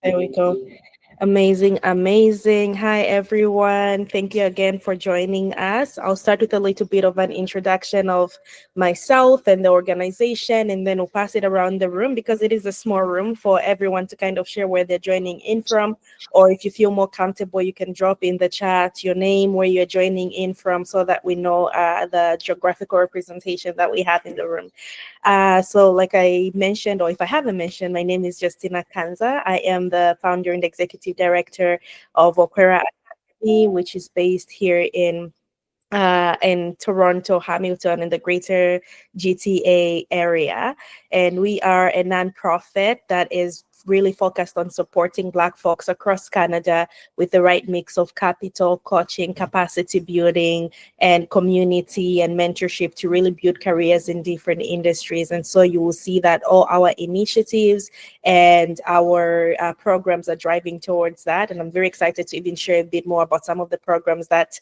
There we go. Amazing, amazing. Hi, everyone. Thank you again for joining us. I'll start with a little bit of an introduction of myself and the organization, and then we'll pass it around the room because it is a small room for everyone to kind of share where they're joining in from. Or if you feel more comfortable, you can drop in the chat your name, where you're joining in from, so that we know the geographical representation that we have in the room. So, like I mentioned, or if I haven't mentioned, my name is Justina Kanza. I am the founder and executive director of Opera Academy, which is based here in Toronto, Hamilton, in the greater GTA area. And we are a nonprofit that is really focused on supporting Black folks across Canada with the right mix of capital, coaching, capacity building, and community and mentorship to really build careers in different industries. And so you will see that all our initiatives and our programs are driving towards that. And I'm very excited to even share a bit more about some of the programs that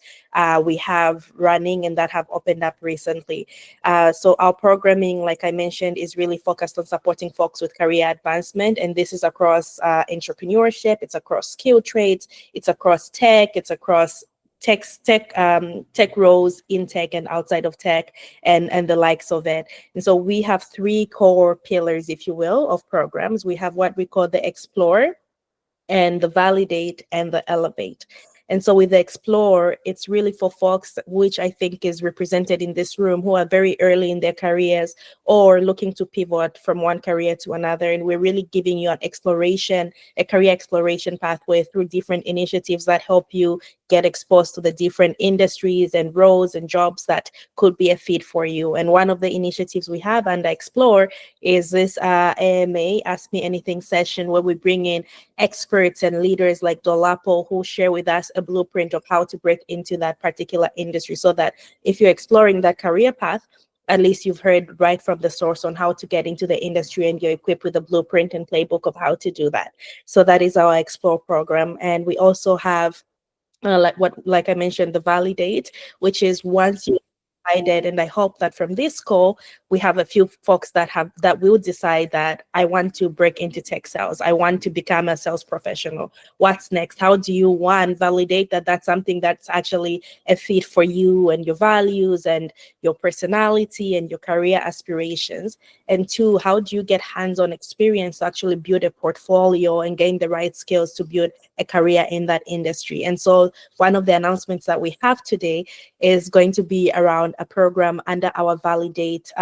we have running and that have opened up recently. So our programming, like I mentioned, is really focused on supporting folks with career advancement. And this is across entrepreneurship, it's across skill trades, it's across tech, it's across tech roles in tech and outside of tech and the likes of it. And so we have three core pillars, if you will, of programs. We have what we call the Explore, and the Validate, and the Elevate. And so with the Explore, it's really for folks, which I think is represented in this room, who are very early in their careers or looking to pivot from one career to another. And we're really giving you an exploration, a career exploration pathway through different initiatives that help you get exposed to the different industries and roles and jobs that could be a fit for you. And one of the initiatives we have under Explore is this AMA, Ask Me Anything session, where we bring in experts and leaders like Dolapo, who share with us a blueprint of how to break into that particular industry, so that if you're exploring that career path, at least you've heard right from the source on how to get into the industry, and you're equipped with a blueprint and playbook of how to do that. So that is our Explore program. And we also have like I mentioned, the Validate, which is once you decided, and I hope that from this call we have a few folks that will decide that I want to break into tech sales, I want to become a sales professional. What's next? How do you, one, validate that that's something that's actually a fit for you and your values and your personality and your career aspirations? And two, how do you get hands-on experience to actually build a portfolio and gain the right skills to build a career in that industry? And so one of the announcements that we have today is going to be around a program under our Validate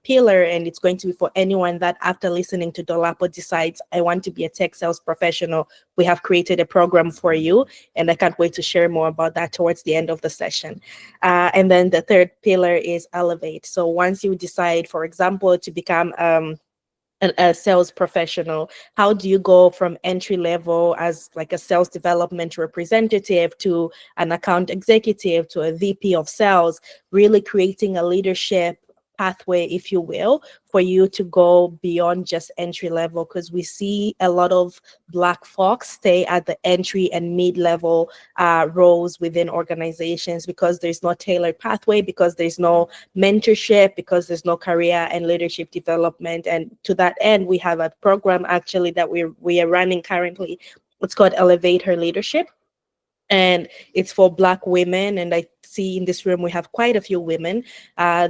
pillar, and it's going to be for anyone that, after listening to Dolapo, decides I want to be a tech sales professional. We have created a program for you, and I can't wait to share more about that towards the end of the session. And then the third pillar is Elevate. So once you decide, for example, to become a sales professional, how do you go from entry level as like a sales development representative to an account executive to a VP of sales, really creating a leadership pathway, if you will, for you to go beyond just entry level? Because we see a lot of Black folks stay at the entry and mid-level roles within organizations because there's no tailored pathway, because there's no mentorship, because there's no career and leadership development. And to that end, we have a program actually that we are running currently. It's called Elevate Her Leadership, and it's for Black women. And I see in this room we have quite a few women.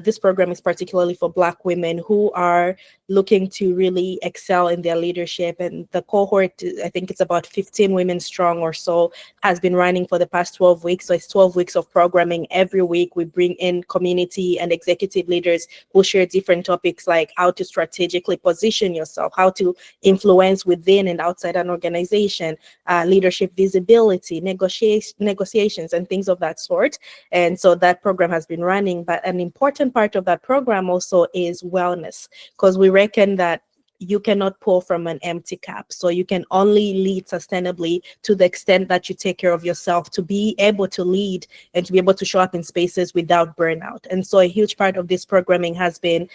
This program is particularly for Black women who are looking to really excel in their leadership. And the cohort, I think it's about 15 women strong or so, has been running for the past 12 weeks. So it's 12 weeks of programming. Every week we bring in community and executive leaders who share different topics, like how to strategically position yourself, how to influence within and outside an organization, leadership visibility, negotiations, and things of that sort. And so that program has been running. But an important part of that program also is wellness, because we reckon that you cannot pour from an empty cup. So you can only lead sustainably to the extent that you take care of yourself, to be able to lead and to be able to show up in spaces without burnout. And so a huge part of this programming has been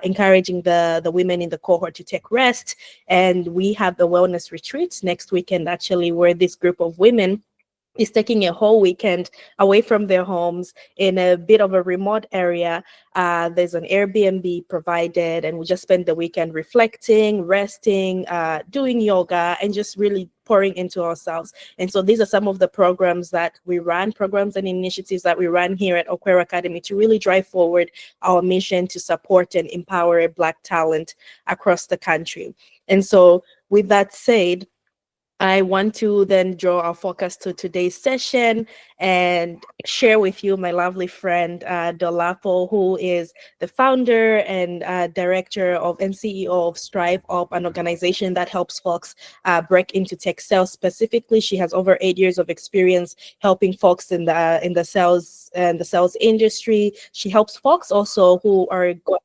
encouraging the women in the cohort to take rest. And we have the wellness retreat next weekend, actually, where this group of women is taking a whole weekend away from their homes in a bit of a remote area. There's an Airbnb provided, and we just spend the weekend reflecting, resting, doing yoga, and just really pouring into ourselves. And so these are some of the programs that we run, programs and initiatives that we run here at Okwera Academy to really drive forward our mission to support and empower Black talent across the country. And so with that said, I want to then draw our focus to today's session and share with you my lovely friend, Dolapo, who is the founder and director of and CEO of Strive Up, an organization that helps folks break into tech sales. Specifically, she has over 8 years of experience helping folks in the sales industry. She helps folks also who are going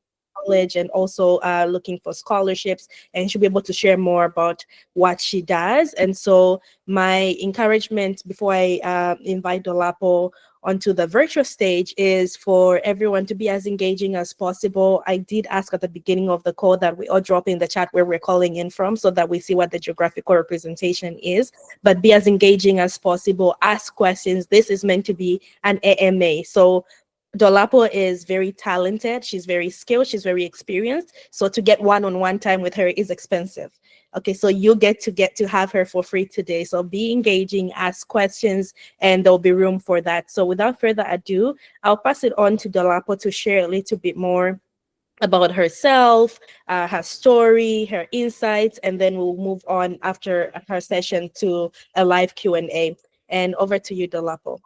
college and also looking for scholarships, and she'll be able to share more about what she does. And so my encouragement before I invite Dolapo onto the virtual stage is for everyone to be as engaging as possible. I did ask at the beginning of the call that we all drop in the chat where we're calling in from so that we see what the geographical representation is, but be as engaging as possible. Ask questions. This is meant to be an AMA. So Dolapo is very talented. She's very skilled. She's very experienced. So to get one-on-one time with her is expensive. Okay, so you get to have her for free today. So be engaging, ask questions, and there'll be room for that. So without further ado, I'll pass it on to Dolapo to share a little bit more about herself, her story, her insights, and then we'll move on after her session to a live Q&A. And over to you, Dolapo.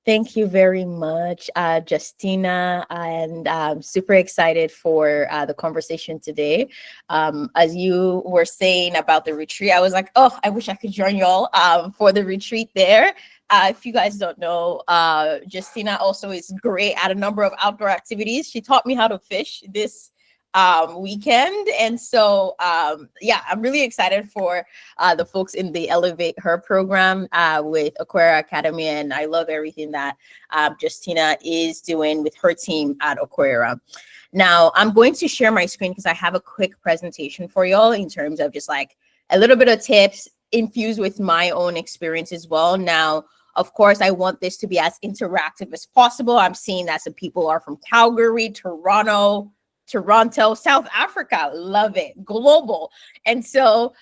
Thank you very much, Justina, and I'm super excited for the conversation today. As you were saying about the retreat, I was like, oh, I wish I could join y'all for the retreat there. If you guys don't know, Justina also is great at a number of outdoor activities. She taught me how to fish this weekend. And so, yeah, I'm really excited for the folks in the Elevate Her program with Okwera Academy. And I love everything that Justina is doing with her team at Okwera. Now, I'm going to share my screen because I have a quick presentation for y'all in terms of just like a little bit of tips infused with my own experience as well. Now, of course, I want this to be as interactive as possible. I'm seeing that some people are from Calgary, Toronto, South Africa. Love it. Global. And so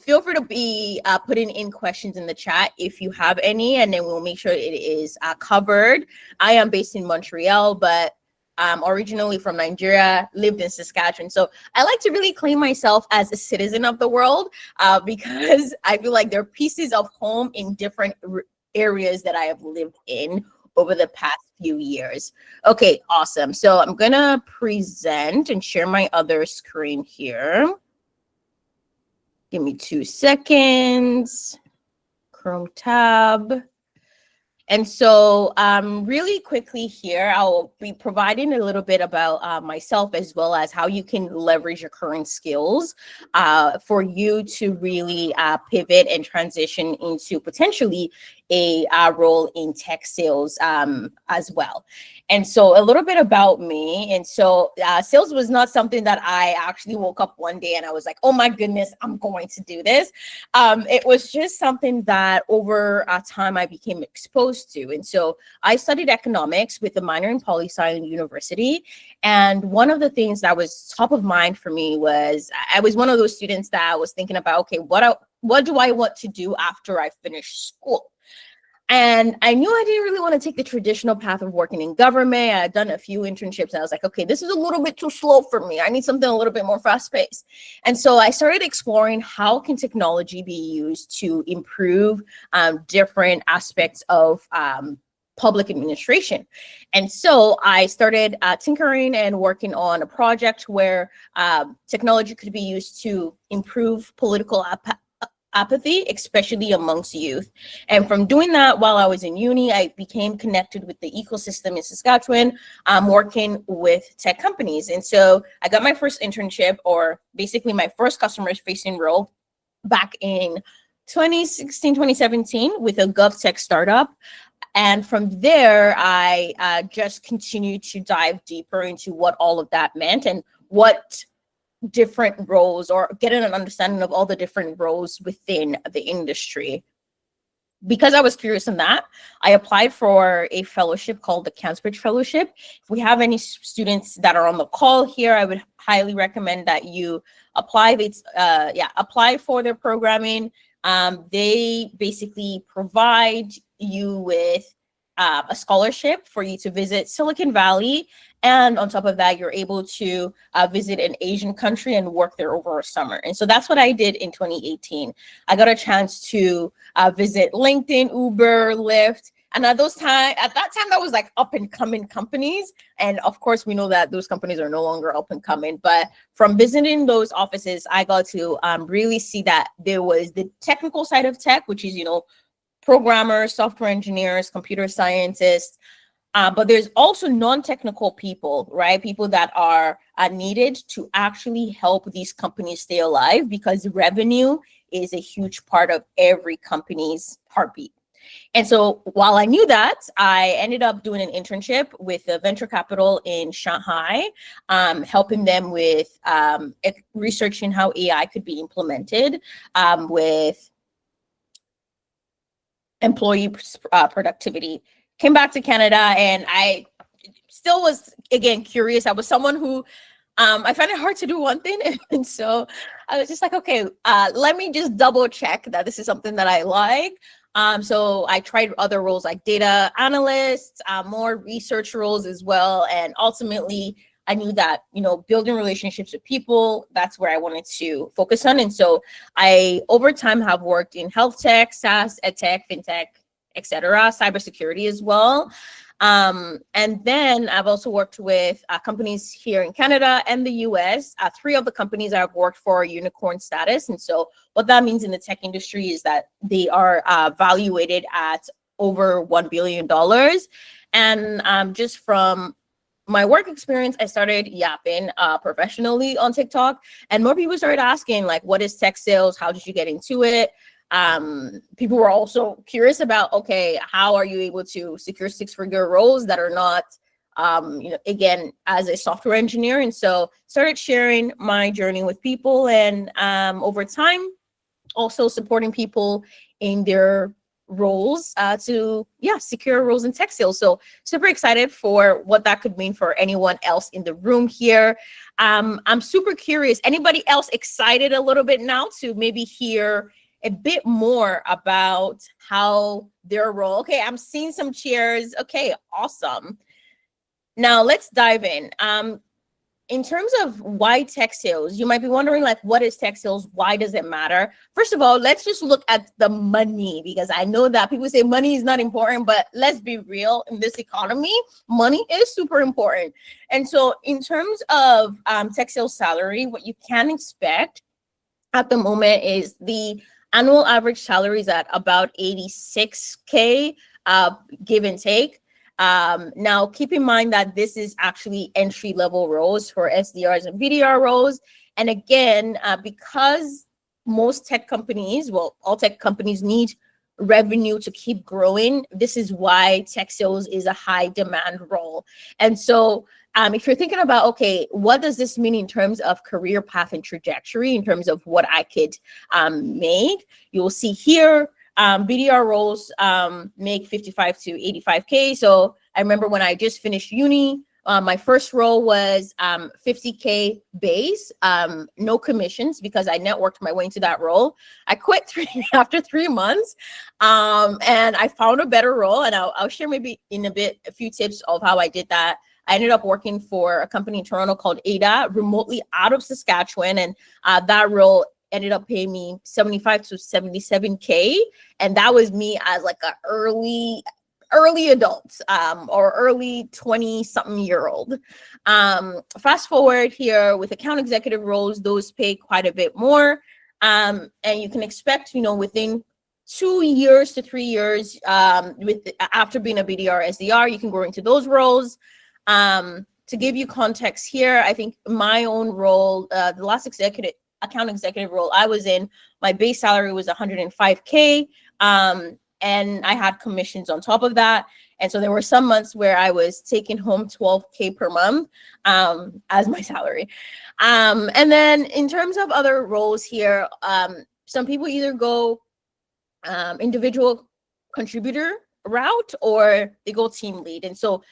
feel free to be putting in questions in the chat if you have any, and then we'll make sure it is covered. I am based in Montreal, but originally from Nigeria, lived in Saskatchewan. So I like to really claim myself as a citizen of the world because I feel like there are pieces of home in different areas that I have lived in over the past few years. Okay, awesome. So I'm gonna present and share my other screen here. Give me 2 seconds. Chrome tab. And so really quickly here, I'll be providing a little bit about myself as well as how you can leverage your current skills for you to really pivot and transition into potentially a role in tech sales as well. And so a little bit about me. And so sales was not something that I actually woke up one day and I was like, oh my goodness, I'm going to do this. It was just something that over time I became exposed to. And so I studied economics with a minor in poli-sci in university. And one of the things that was top of mind for me was I was one of those students that was thinking about, okay, what do I want to do after I finish school? And I knew I didn't really want to take the traditional path of working in government. I had done a few internships and I was like, okay, this is a little bit too slow for me. I need something a little bit more fast-paced. And so I started exploring how can technology be used to improve different aspects of public administration. And so I started tinkering and working on a project where technology could be used to improve political apathy, especially amongst youth. And from doing that while I was in uni, I became connected with the ecosystem in Saskatchewan, working with tech companies. And so I got my first internship, or basically my first customer-facing role, back in 2016, 2017 with a GovTech startup. And from there, I just continued to dive deeper into what all of that meant and what different roles, or getting an understanding of all the different roles within the industry. because I was curious in that, I applied for a fellowship called the Cansbridge Fellowship. If we have any students that are on the call here, I would highly recommend that you apply. It's apply for their programming. They basically provide you with a scholarship for you to visit Silicon Valley. And on top of that, you're able to visit an Asian country and work there over a summer. And so that's what I did in 2018. I got a chance to visit LinkedIn, Uber, Lyft. And at that time, that was like up and coming companies. And of course, we know that those companies are no longer up and coming. But from visiting those offices, I got to really see that there was the technical side of tech, which is, programmers, software engineers, computer scientists. But there's also non-technical people, right? People that are needed to actually help these companies stay alive, because revenue is a huge part of every company's heartbeat. And so while I knew that, I ended up doing an internship with a venture capital in Shanghai, helping them with researching how AI could be implemented with employee productivity. Came back to Canada, and I still was, again, curious. I was someone who I found it hard to do one thing. And so I was just like, okay, let me just double check that this is something that I like. So I tried other roles like data analysts, more research roles as well. And ultimately, I knew that, building relationships with people, that's where I wanted to focus on. And so I, over time, have worked in health tech, SaaS, ed tech, fintech, etc., cybersecurity as well. And then I've also worked with companies here in Canada and the US. 3 of the companies I've worked for are unicorn status. And so what that means in the tech industry is that they are valuated at over $1 billion. And just from my work experience, I started yapping professionally on TikTok, and more people started asking, like, what is tech sales? How did you get into it? People were also curious about, okay, how are you able to secure 6-figure roles that are not, again, as a software engineer? And so started sharing my journey with people, and over time, also supporting people in their roles to secure roles in tech sales. So super excited for what that could mean for anyone else in the room here. I'm super curious, anybody else excited a little bit now to maybe hear a bit more about how their role? Okay, I'm seeing some cheers. Okay, awesome. Now let's dive in. In terms of why tech sales, you might be wondering, like, what is tech sales? Why does it matter? First of all, let's just look at the money, because I know that people say money is not important, but let's be real, in this economy, money is super important. And so in terms of tech sales salary, what you can expect at the moment is the annual average salary is at about 86K, give and take. Now, keep in mind that this is actually entry-level roles for SDRs and BDR roles. And again, because most tech companies, well, all tech companies need revenue to keep growing, this is why tech sales is a high demand role. And so if you're thinking about, okay, what does this mean in terms of career path and trajectory, in terms of what I could make, you'll see here, BDR roles make 55 to 85K. So I remember when I just finished uni, my first role was 50K base, no commissions, because I networked my way into that role. I quit after 3 months, and I found a better role. And I'll share maybe in a few tips of how I did that. I ended up working for a company in Toronto called Ada, remotely out of Saskatchewan, and that role ended up paying me 75 to 77K. And that was me as like an early adult, or early 20-something-year-old. Fast forward here with account executive roles, those pay quite a bit more. And you can expect, within 2 years to 3 years, after being a BDR, SDR, you can grow into those roles. To give you context here, I think my own role, the last account executive role I was in, my base salary was 105K, and I had commissions on top of that. And so there were some months where I was taking home 12K per month as my salary. And then in terms of other roles here, some people either go individual contributor route, or they go team lead. And so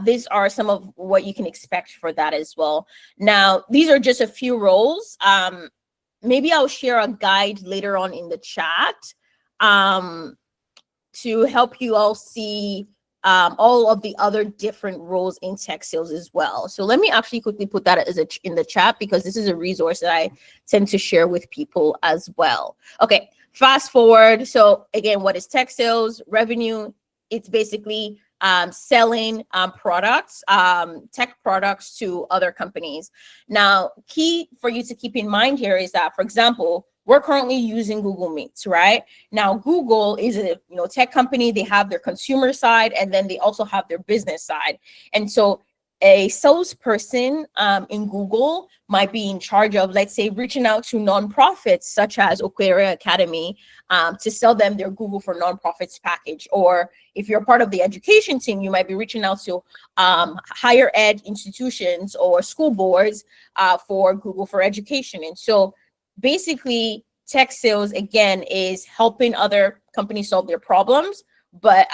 these are some of what you can expect for that as well. Now, these are just a few roles. Maybe I'll share a guide later on in the chat um, to help you all see all of the other different roles in tech sales as well. So let me actually quickly put that as in the chat, because this is a resource that I tend to share with people as well. Okay, fast forward. So again, what is tech sales? Revenue, it's basically selling products, tech products to other companies. Now, key for you to keep in mind here is that, for example, we're currently using Google Meets, right? Now, Google is a tech company. They have their consumer side, and then they also have their business side. And so a salesperson in Google might be in charge of, let's say, reaching out to nonprofits such as Okwere Academy to sell them their Google for Nonprofits package. Or if you're part of the education team, you might be reaching out to higher ed institutions or school boards for Google for Education. And so basically, tech sales, again, is helping other companies solve their problems, but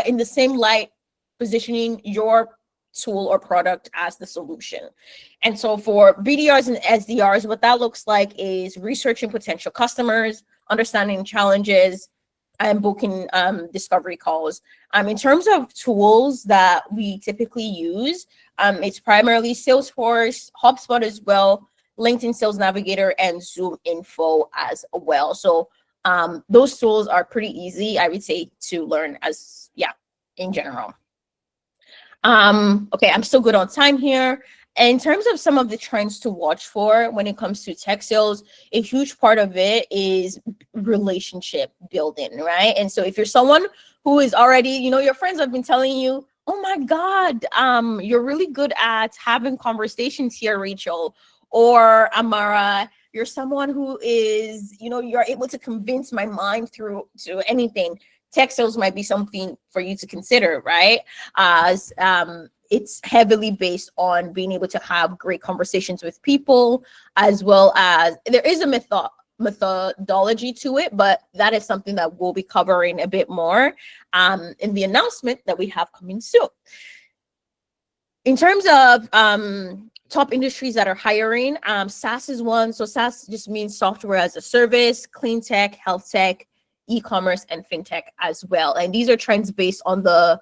in the same light, positioning your tool or product as the solution. And so for BDRs and SDRs, what that looks like is researching potential customers, understanding challenges, and booking discovery calls. In terms of tools that we typically use, it's primarily Salesforce, HubSpot as well, LinkedIn Sales Navigator, and Zoom Info as well. So those tools are pretty easy, I would say, to learn in general. Okay, I'm still good on time here. In terms of some of the trends to watch for when it comes to tech sales, a huge part of it is relationship building, right? And so if you're someone who is already, your friends have been telling you, oh my God, you're really good at having conversations here, Rachel, or Amara, you're someone who is, you're able to convince my mind through to anything. Tech sales might be something for you to consider, right? As it's heavily based on being able to have great conversations with people, as well as there is a methodology to it, but that is something that we'll be covering a bit more in the announcement that we have coming soon. In terms of top industries that are hiring, SaaS is one. So SaaS just means software as a service, clean tech, health tech, e-commerce, and fintech as well. And these are trends based on the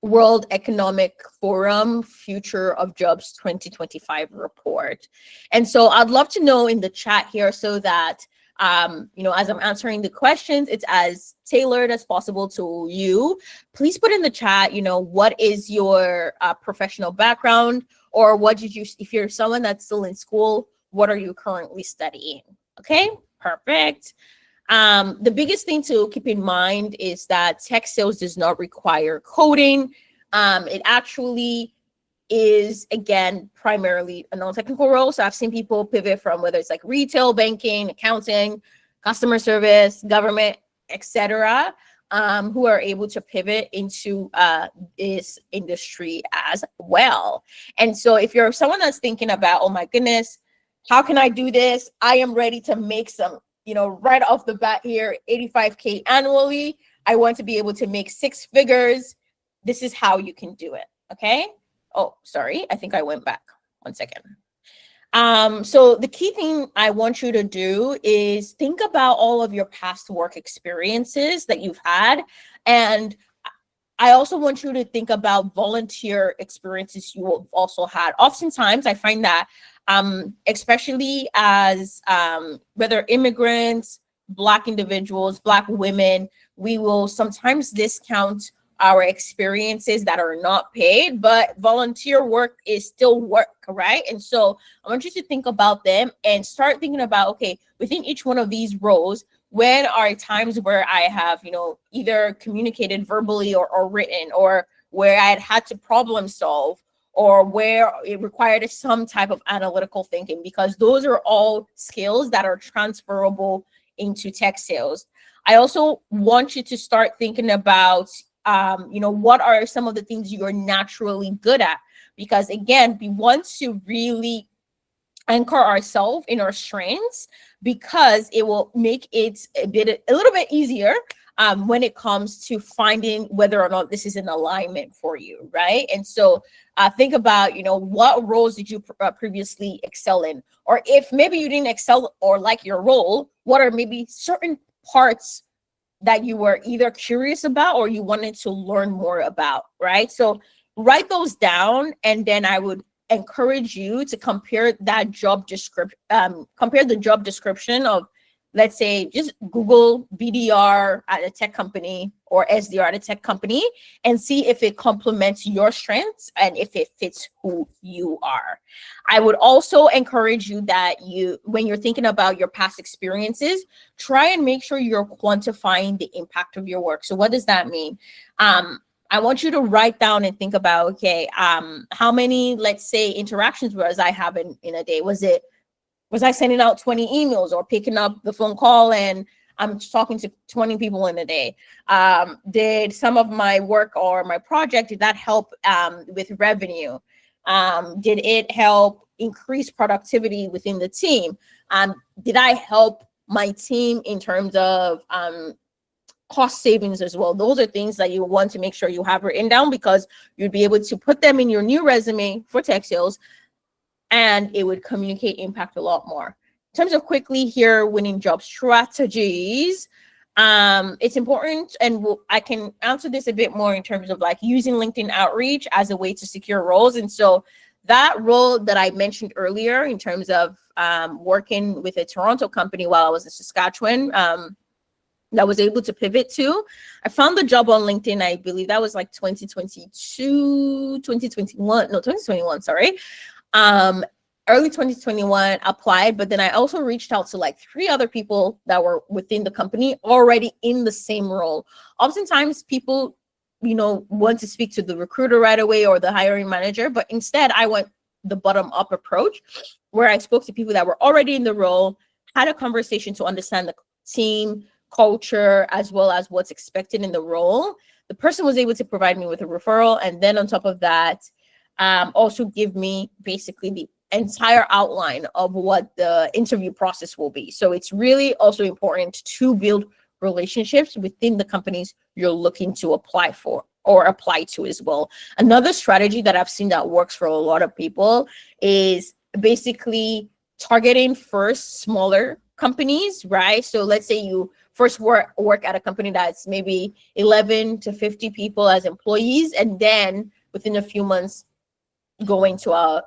World Economic Forum Future of Jobs 2025 report. And so I'd love to know in the chat here, so that as I'm answering the questions, it's as tailored as possible to you. Please put in the chat, what is your professional background, or what did you, if you're someone that's still in school, what are you currently studying? Okay, perfect. The biggest thing to keep in mind is that tech sales does not require coding. It actually is, again, primarily a non-technical role. So I've seen people pivot from whether it's like retail, banking, accounting, customer service, government, etc., who are able to pivot into this industry as well. And so if you're someone that's thinking about, oh my goodness, how can I do this? I am ready to make some, right off the bat here, 85K annually. I want to be able to make 6 figures. This is how you can do it. Okay. Oh, sorry. I think I went back. 1 second. So the key thing I want you to do is think about all of your past work experiences that you've had. And I also want you to think about volunteer experiences you have also had. Oftentimes, I find that, especially as whether immigrants, Black individuals, Black women, we will sometimes discount our experiences that are not paid, but volunteer work is still work, right? And so I want you to think about them and start thinking about, okay, within each one of these roles, when are times where I have, either communicated verbally or written, or where I had to problem solve, or where it required some type of analytical thinking, because those are all skills that are transferable into tech sales. I also want you to start thinking about, what are some of the things you're naturally good at? Because again, we want to really anchor ourselves in our strengths, because it will make it a little bit easier when it comes to finding whether or not this is an alignment for you, right? And so think about, what roles did you previously excel in? Or if maybe you didn't excel or like your role, what are maybe certain parts that you were either curious about or you wanted to learn more about, right? So write those down, and then I would encourage you to compare that job description, compare the job description of, let's say, just Google BDR at a tech company or SDR at a tech company, and see if it complements your strengths and if it fits who you are. I would also encourage you that when you're thinking about your past experiences, try and make sure you're quantifying the impact of your work. So what does that mean? I want you to write down and think about, okay, how many, let's say, interactions was I having in a day? Was I sending out 20 emails or picking up the phone call and I'm talking to 20 people in a day? Did some of my work or my project, did that help with revenue? Did it help increase productivity within the team? Did I help my team in terms of cost savings as well? Those are things that you want to make sure you have written down, because you'd be able to put them in your new resume for tech sales, and it would communicate impact a lot more. In terms of quickly here, winning job strategies, it's important, and I can answer this a bit more in terms of like using LinkedIn outreach as a way to secure roles. And so that role that I mentioned earlier in terms of working with a Toronto company while I was in Saskatchewan, that was able to pivot to, I found the job on LinkedIn. I believe that was like 2021, sorry. Early 2021, applied, but then I also reached out to like 3 other people that were within the company already in the same role. Oftentimes people, want to speak to the recruiter right away or the hiring manager, but instead I went the bottom up approach, where I spoke to people that were already in the role, had a conversation to understand the team culture as well as what's expected in the role. The person was able to provide me with a referral, and then on top of that, also give me basically the entire outline of what the interview process will be. So it's really also important to build relationships within the companies you're looking to apply for or apply to as well. Another strategy that I've seen that works for a lot of people is basically targeting first smaller companies, right? So let's say you first work at a company that's maybe 11 to 50 people as employees, and then within a few months going to a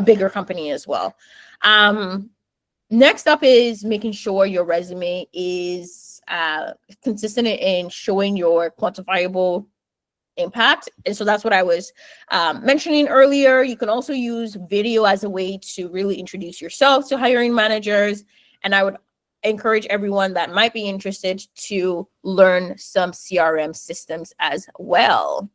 bigger company as well. Next up is making sure your resume is consistent in showing your quantifiable impact. And so that's what I was mentioning earlier. You can also use video as a way to really introduce yourself to hiring managers. And I would encourage everyone that might be interested to learn some CRM systems as well.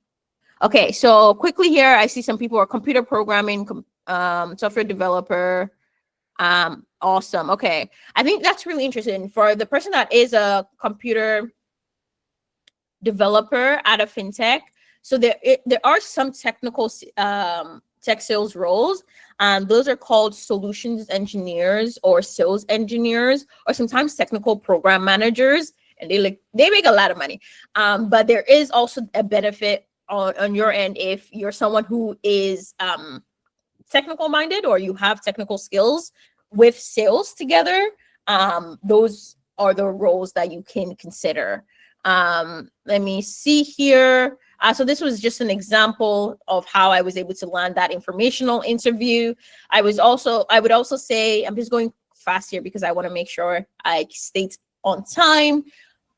Okay, so quickly here, I see some people are computer programming, software developer. Awesome. Okay, I think that's really interesting for the person that is a computer developer at a fintech. So there are some technical tech sales roles. Those are called solutions engineers or sales engineers, or sometimes technical program managers, and they make a lot of money. But there is also a benefit on your end if you're someone who is technical minded or you have technical skills with sales together. Those are the roles that you can consider. Let me see here. So this was just an example of how I was able to land that informational interview. I would also say, I'm just going fast here because I want to make sure I state on time.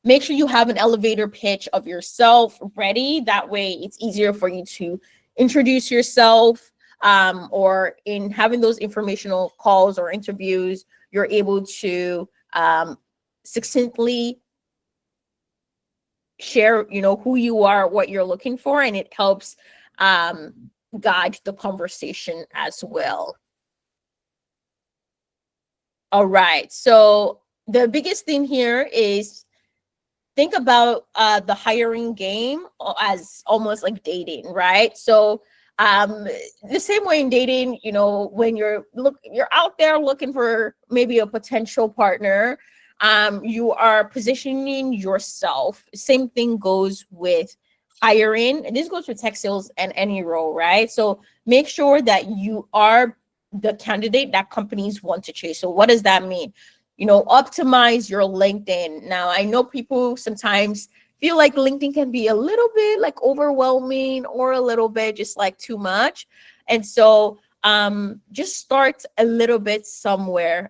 Make sure you have an elevator pitch of yourself ready. That way it's easier for you to introduce yourself, or in having those informational calls or interviews, you're able to succinctly share, who you are, what you're looking for, and it helps guide the conversation as well. All right. So the biggest thing here is think about the hiring game as almost like dating, right? So um the same way in dating, you know, when you're out there looking for maybe a potential partner, you are positioning yourself. Same thing goes with hiring, and this goes for tech sales and any role, right? So make sure that you are the candidate that companies want to chase. So what does that mean? You know, optimize your LinkedIn. Now, I know people sometimes feel like LinkedIn can be a little bit like overwhelming or a little bit just like too much. And so just start a little bit somewhere.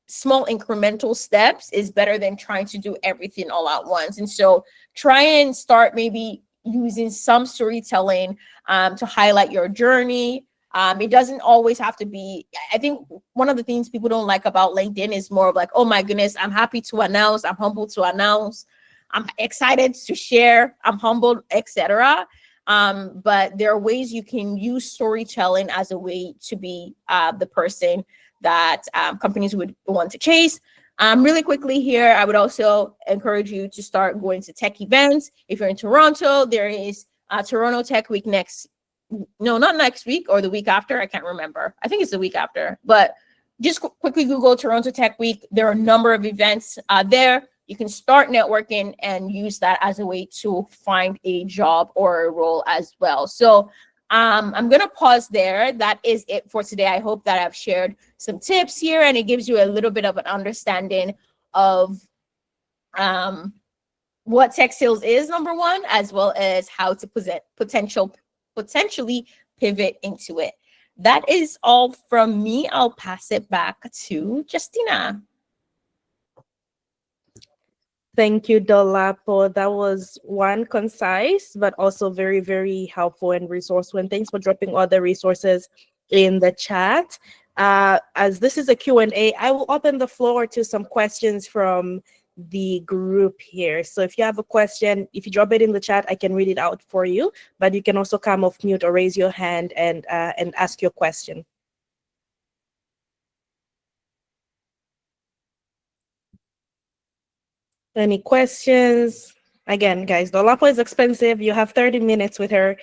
Small incremental steps is better than trying to do everything all at once. And so try and start maybe using some storytelling to highlight your journey. It doesn't always have to be. I think one of the things people don't like about LinkedIn is more of like, oh my goodness, I'm happy to announce, I'm humbled to announce, I'm excited to share, I'm humbled, etc. But there are ways you can use storytelling as a way to be the person that companies would want to chase. Really quickly here, I would also encourage you to start going to tech events. If you're in Toronto, there is Toronto Tech Week not next week or the week after. I can't remember. I think it's the week after. But just quickly Google Toronto Tech Week. There are a number of events there. You can start networking and use that as a way to find a job or a role as well. So I'm going to pause there. That is it for today. I hope that I've shared some tips here and it gives you a little bit of an understanding of what tech sales is, number one, as well as how to potentially pivot into it. That is all from me. I'll pass it back to Justina. Thank you, Dolapo. That was one concise, but also very, very helpful and resourceful. And thanks for dropping all the resources in the chat. As this is a Q&A, I will open the floor to some questions from the group here. So if you have a question, if you drop it in the chat, I can read it out for you. But you can also come off mute or raise your hand and ask your question. Any questions? Again, guys, Dolapo is expensive. You have 30 minutes with her.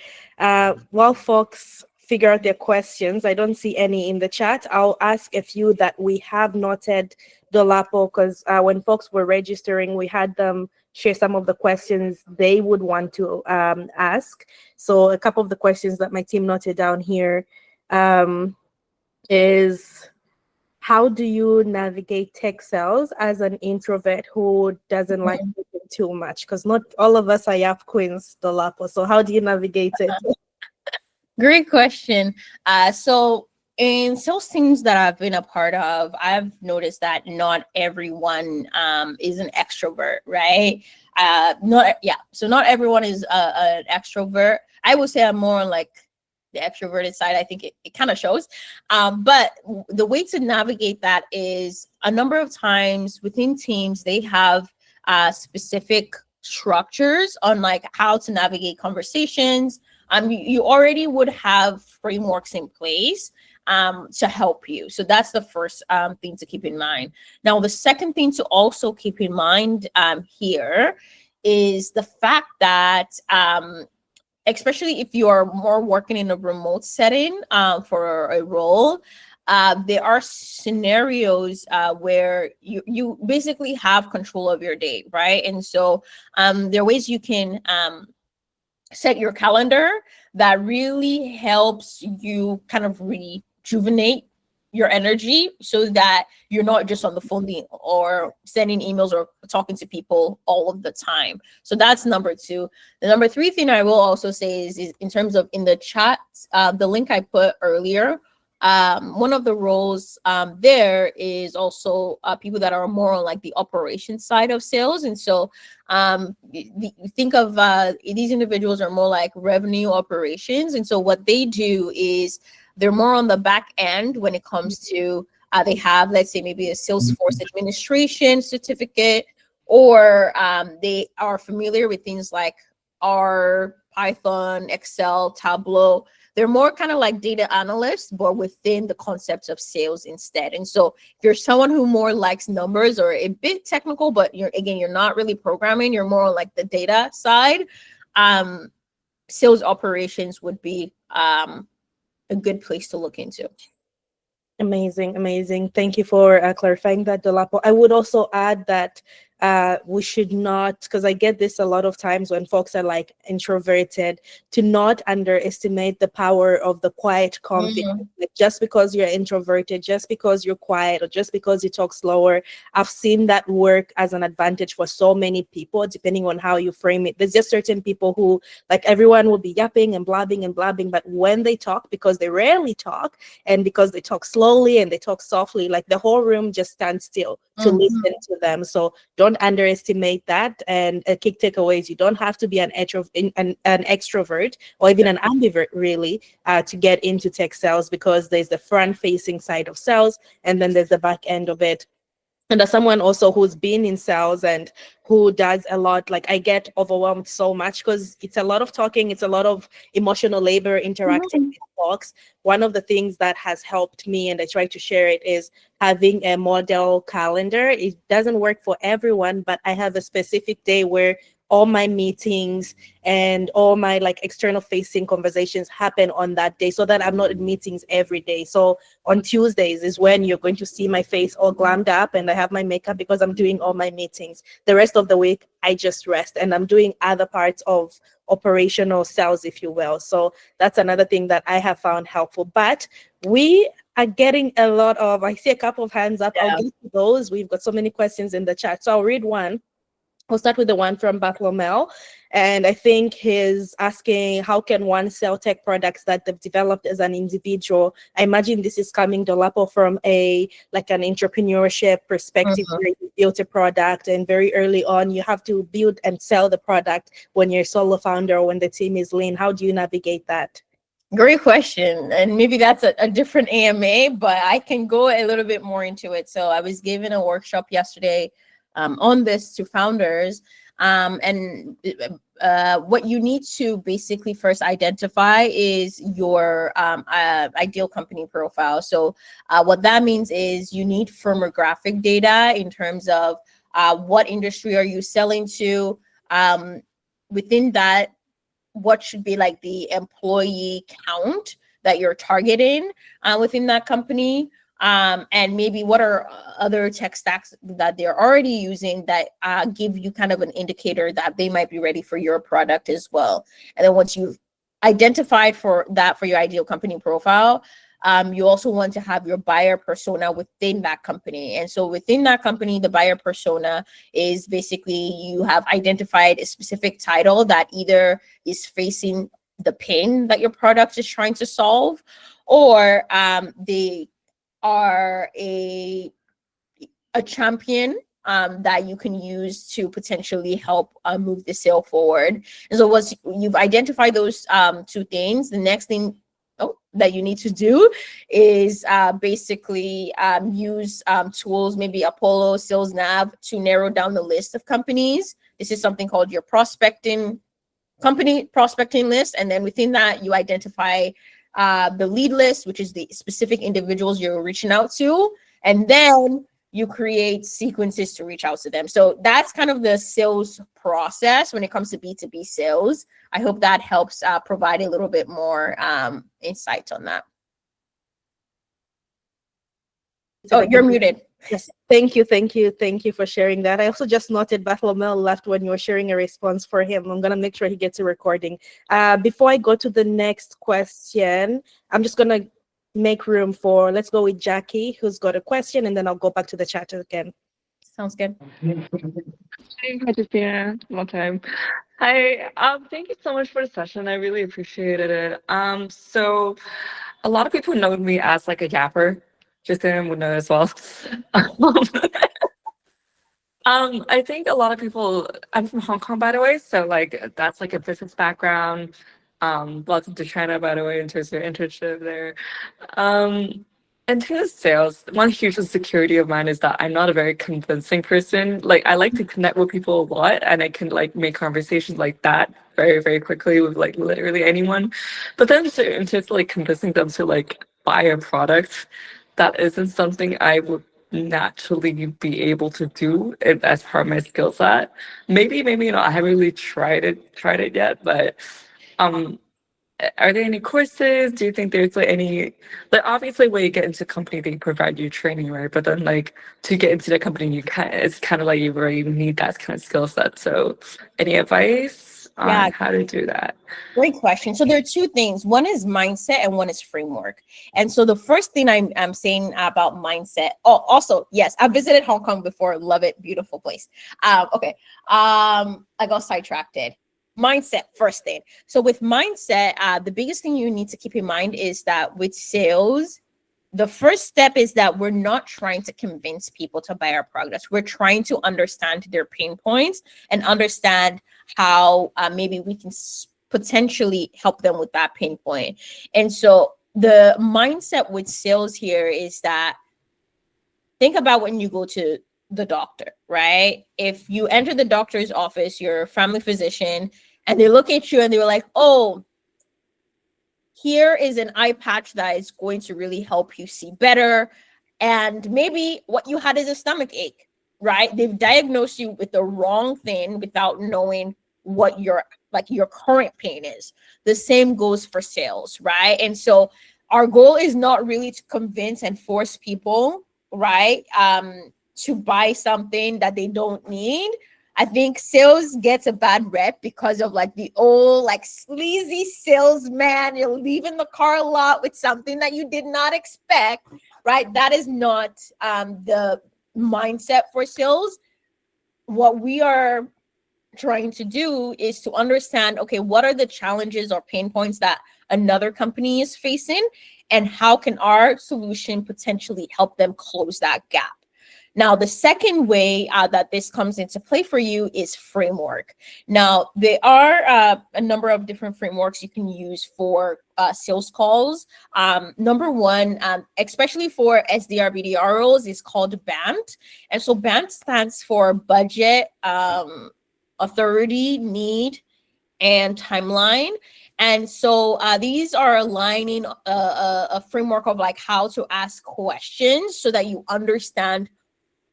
While folks figure out their questions, I don't see any in the chat. I'll ask a few that we have noted, Dolapo, because when folks were registering, we had them share some of the questions they would want to ask. So a couple of the questions that my team noted down here is, how do you navigate tech sales as an introvert who doesn't like it too much? Because not all of us are Yap Queens, Dolapo. So how do you navigate it? Great question. So in sales teams that I've been a part of, I've noticed that not everyone is an extrovert, right? So not everyone is an extrovert. I would say I'm more like the extroverted side. I think it kind of shows. But the way to navigate that is a number of times within teams, they have specific structures on like how to navigate conversations. You already would have frameworks in place to help you. So that's the first thing to keep in mind. Now, the second thing to also keep in mind here is the fact that especially if you are more working in a remote setting for a role, there are scenarios where you basically have control of your day, right? And so there are ways you can set your calendar that really helps you kind of rejuvenate your energy so that you're not just on the phone or sending emails or talking to people all of the time. So that's number two. The number three thing I will also say is in terms of in the chat, the link I put earlier, one of the roles there is also people that are more on like the operation side of sales. And so think of these individuals are more like revenue operations. And so what they do is they're more on the back end when it comes to they have, let's say, maybe a Salesforce administration certificate, or they are familiar with things like R, Python, Excel, Tableau. They're more kind of like data analysts, but within the concepts of sales instead. And so if you're someone who more likes numbers or a bit technical, but you're not really programming, you're more on like the data side, sales operations would be a good place to look into. Amazing, amazing. Thank you for clarifying that, Dolapo. I would also add that we should not, because I get this a lot of times when folks are like introverted, to not underestimate the power of the quiet confidence. Mm, Like just because you're introverted, just because you're quiet, or just because you talk slower, I've seen that work as an advantage for so many people, depending on how you frame it. There's just certain people who, like, everyone will be yapping and blabbing, but when they talk, because they rarely talk, and because they talk slowly and they talk softly, like the whole room just stands still to listen mhm. to them. So don't underestimate that. And a key takeaway is you don't have to be an extrovert or even an ambivert, really, to get into tech sales, because there's the front facing side of sales and then there's the back end of it. And as someone also who's been in sales and who does a lot, like, I get overwhelmed so much because it's a lot of talking, it's a lot of emotional labor interacting Mhm. with folks. One of the things that has helped me, and I try to share it, is having a model calendar. It doesn't work for everyone, but I have a specific day where all my meetings and all my like external facing conversations happen on that day, so that I'm not in meetings every day. So on Tuesdays is when you're going to see my face all glammed up and I have my makeup, because I'm doing all my meetings. The rest of the week, I just rest and I'm doing other parts of operational sales, if you will. So that's another thing that I have found helpful. But we are getting a lot of, I see a couple of hands up. I'll Yeah. get to those. We've got so many questions in the chat. So I'll read one. We'll start with the one from Bartholomew. And I think he's asking, how can one sell tech products that they've developed as an individual? I imagine this is coming, Dolapo, from a like an entrepreneurship perspective, Mhm. where you built a product and very early on you have to build and sell the product when you're a solo founder or when the team is lean. How do you navigate that? Great question. And maybe that's a different AMA, but I can go a little bit more into it. So I was given a workshop yesterday on this to founders. And what you need to basically first identify is your ideal company profile. So what that means is you need firmographic data in terms of what industry are you selling to. Um, Within that, what should be like the employee count that you're targeting within that company, and maybe what are other tech stacks that they're already using that give you kind of an indicator that they might be ready for your product as well. And then once you've identified for that for your ideal company profile, you also want to have your buyer persona within that company. And so within that company, the buyer persona is basically you have identified a specific title that either is facing the pain that your product is trying to solve, or they are a champion that you can use to potentially help move the sale forward. And so once you've identified those two things, the next thing that you need to do is basically use tools, maybe Apollo, Sales Nav, to narrow down the list of companies. This is something called your company prospecting list. And then within that, you identify the lead list, which is the specific individuals you're reaching out to. And then you create sequences to reach out to them. So that's kind of the sales process when it comes to B2B sales. I hope that helps provide a little bit more insight on that. Oh, you're muted. Yes, thank you, thank you, thank you for sharing that. I also just noted Bartholomew left when you were sharing a response for him. I'm gonna make sure he gets a recording. Before I go to the next question, I'm just gonna make room for, let's go with Jackie, who's got a question, and then I'll go back to the chat again. Sounds good. Hi, Christina. Long time. Hi. Thank you so much for the session. I really appreciated it. So a lot of people know me as like a yapper. Tristan would know as well. I think a lot of people. I'm from Hong Kong, by the way, so like that's like a business background. Welcome to China, by the way, in terms of your internship there. Um, in terms of sales, one huge insecurity of mine is that I'm not a very convincing person. Like I like to connect with people a lot, and I can like make conversations like that very, very quickly with like literally anyone. But then in terms of like convincing them to like buy a product, that isn't something I would naturally be able to do as part of my skill set. Maybe not. I haven't really tried it yet, but Um, are there any courses? Do you think there's like any, like obviously when you get into a company they provide you training, right? But then like to get into the company it's kind of like you already need that kind of skill set. So any advice Yeah, on how to do that? great question. So there are two things. One is mindset and one is framework. And so the first thing I'm saying about mindset. Oh, also, yes, I visited Hong Kong before. Love it. Beautiful place. Okay. I got sidetracked. Mindset, first thing. So with mindset, the biggest thing you need to keep in mind is that with sales, the first step is that we're not trying to convince people to buy our products. We're trying to understand their pain points and understand how maybe we can potentially help them with that pain point. And so the mindset with sales here is that think about when you go to the doctor, right? If you enter the doctor's office, you're a family physician, and they look at you and they're like, oh, here is an eye patch that is going to really help you see better. And maybe what you had is a stomach ache, right? They've diagnosed you with the wrong thing without knowing what your current pain is. The same goes for sales, right? And so our goal is not really to convince and force people, right, to buy something that they don't need. I think sales gets a bad rep because of like the old like sleazy salesman. You're leaving the car lot with something that you did not expect, right? That is not the mindset for sales. What we are trying to do is to understand, okay, what are the challenges or pain points that another company is facing, and how can our solution potentially help them close that gap? Now, the second way that this comes into play for you is framework. Now, there are a number of different frameworks you can use for sales calls. Number one, especially for SDR, BDR roles, is called BANT. And so BANT stands for budget, authority, need, and timeline. And so these are aligning a framework of like how to ask questions so that you understand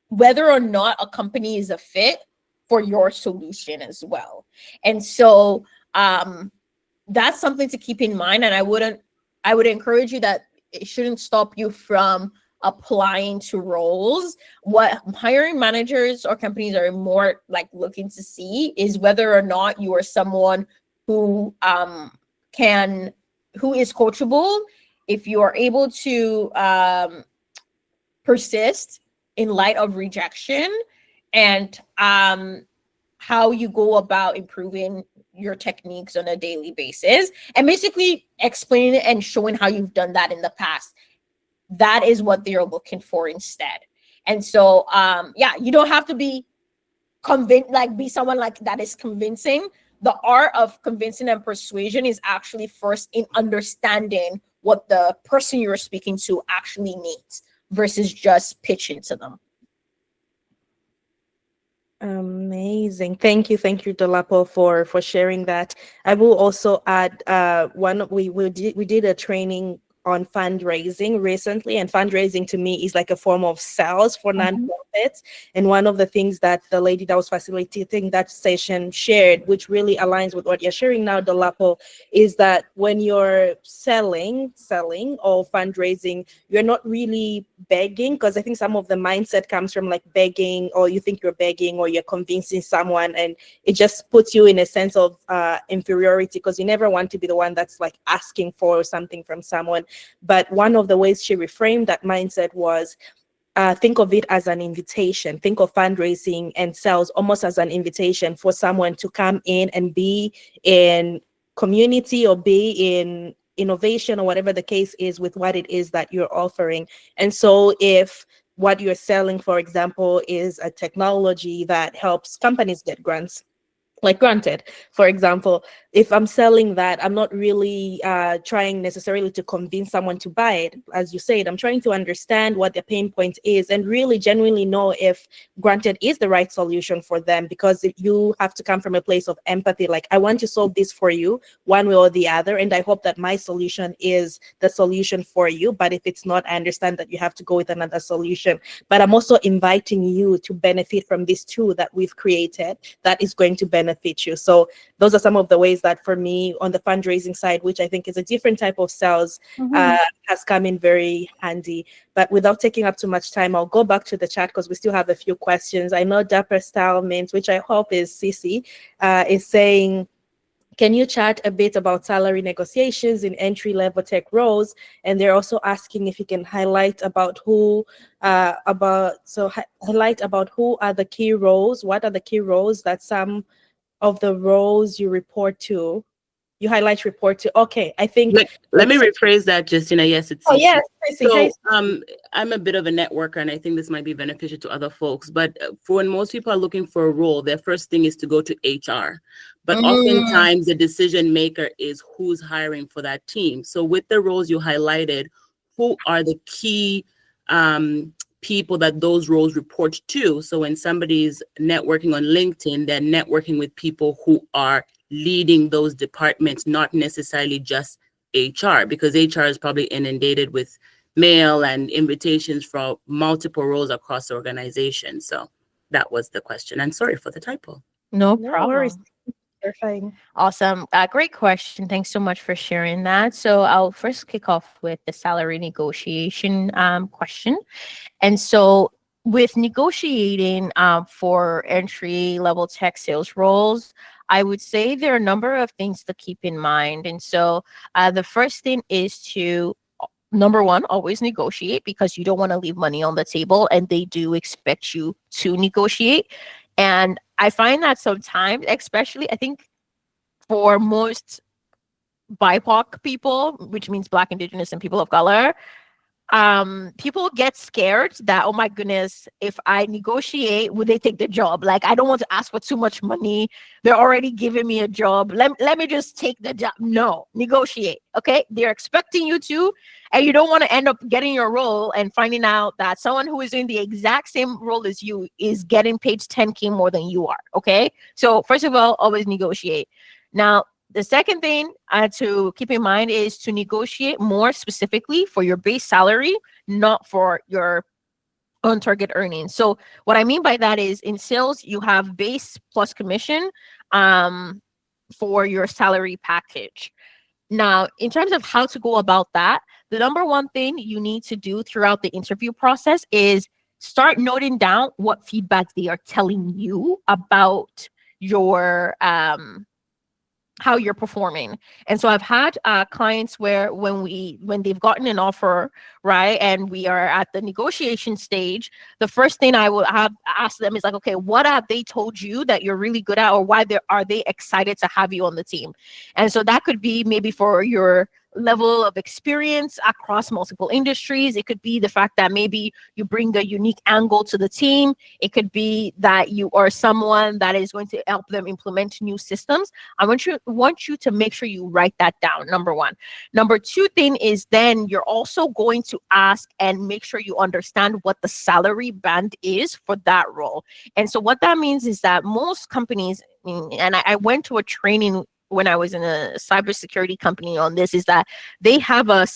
whether or not a company is a fit for your solution as well. And so that's something to keep in mind. And I would encourage you that it shouldn't stop you from applying to roles. What hiring managers or companies are more like looking to see is whether or not you are someone who is coachable, if you are able to persist in light of rejection, and how you go about improving your techniques on a daily basis, and basically explaining and showing how you've done that in the past. That is what they're looking for instead. And so you don't have to be convinced, like be someone like that is convincing. The art of convincing and persuasion is actually first in understanding what the person you're speaking to actually needs versus just pitching to them. Amazing. Thank you, Dolapo, for sharing that. I will also add we did a training on fundraising recently, and fundraising to me is like a form of sales for nonprofits. And one of the things that the lady that was facilitating that session shared, which really aligns with what you're sharing now, Dolapo, is that when you're selling or fundraising, you're not really begging, because I think some of the mindset comes from like begging, or you think you're begging or you're convincing someone, and it just puts you in a sense of inferiority, because you never want to be the one that's like asking for something from someone. But one of the ways she reframed that mindset was think of it as an invitation. Think of fundraising and sales almost as an invitation for someone to come in and be in community or be in innovation or whatever the case is with what it is that you're offering. And so if what you're selling, for example, is a technology that helps companies get grants, like granted, for example, if I'm selling that, I'm not really trying necessarily to convince someone to buy it. As you said, I'm trying to understand what their pain point is and really genuinely know if granted is the right solution for them, because you have to come from a place of empathy. Like, I want to solve this for you one way or the other, and I hope that my solution is the solution for you. But if it's not, I understand that you have to go with another solution. But I'm also inviting you to benefit from this tool that we've created that is going to benefit benefit you. So those are some of the ways that for me on the fundraising side, which I think is a different type of sales, has come in very handy. But without taking up too much time, I'll go back to the chat because we still have a few questions. I know Dapper Style Mint, which I hope is Cece, is saying, can you chat a bit about salary negotiations in entry-level tech roles? And they're also asking if you can highlight about highlight about who are the key roles, what are the key roles that some of the roles you highlight report to. Okay, I think Let me rephrase that, Justina. Yes, it's oh Cece. yes, Tracy. Hey. So I'm a bit of a networker, and I think this might be beneficial to other folks. But for when most people are looking for a role, their first thing is to go to HR. But oftentimes the decision maker is who's hiring for that team. So with the roles you highlighted, who are the key people that those roles report to? So when somebody's networking on LinkedIn, they're networking with people who are leading those departments, not necessarily just HR, because HR is probably inundated with mail and invitations for multiple roles across the organization. So that was the question. And sorry for the typo. No No worries. problem. Clarifying. Awesome. Great question. Thanks so much for sharing that. So I'll first kick off with the salary negotiation question. And so with negotiating for entry level tech sales roles, I would say there are a number of things to keep in mind. And so the first thing is to number one, always negotiate because you don't want to leave money on the table and they do expect you to negotiate. And I find that sometimes, especially I think for most BIPOC people, which means Black, Indigenous, and people of color, people get scared that, oh my goodness, if I negotiate, would they take the job? Like, I don't want to ask for too much money. They're already giving me a job. Let me just take the job. No, negotiate. Okay. They're expecting you to, and you don't want to end up getting your role and finding out that someone who is in the exact same role as you is getting paid 10K more than you are. Okay. So first of all, always negotiate. Now, the second thing to keep in mind is to negotiate more specifically for your base salary, not for your on target earnings. So what I mean by that is in sales, you have base plus commission for your salary package. Now, in terms of how to go about that, the number one thing you need to do throughout the interview process is start noting down what feedback they are telling you about your how you're performing. And so I've had clients where when they've gotten an offer, right, and we are at the negotiation stage, the first thing I will have ask them is like, okay, what have they told you that you're really good at, or why are they excited to have you on the team? And so that could be maybe for your level of experience across multiple industries. It could be the fact that maybe you bring a unique angle to the team. It could be that you are someone that is going to help them implement new systems. I want you to make sure you write that down, number one. Number two thing is then you're also going to ask and make sure you understand what the salary band is for that role. And so what that means is that most companies, and I went to a training when I was in a cybersecurity company on this, is that they have a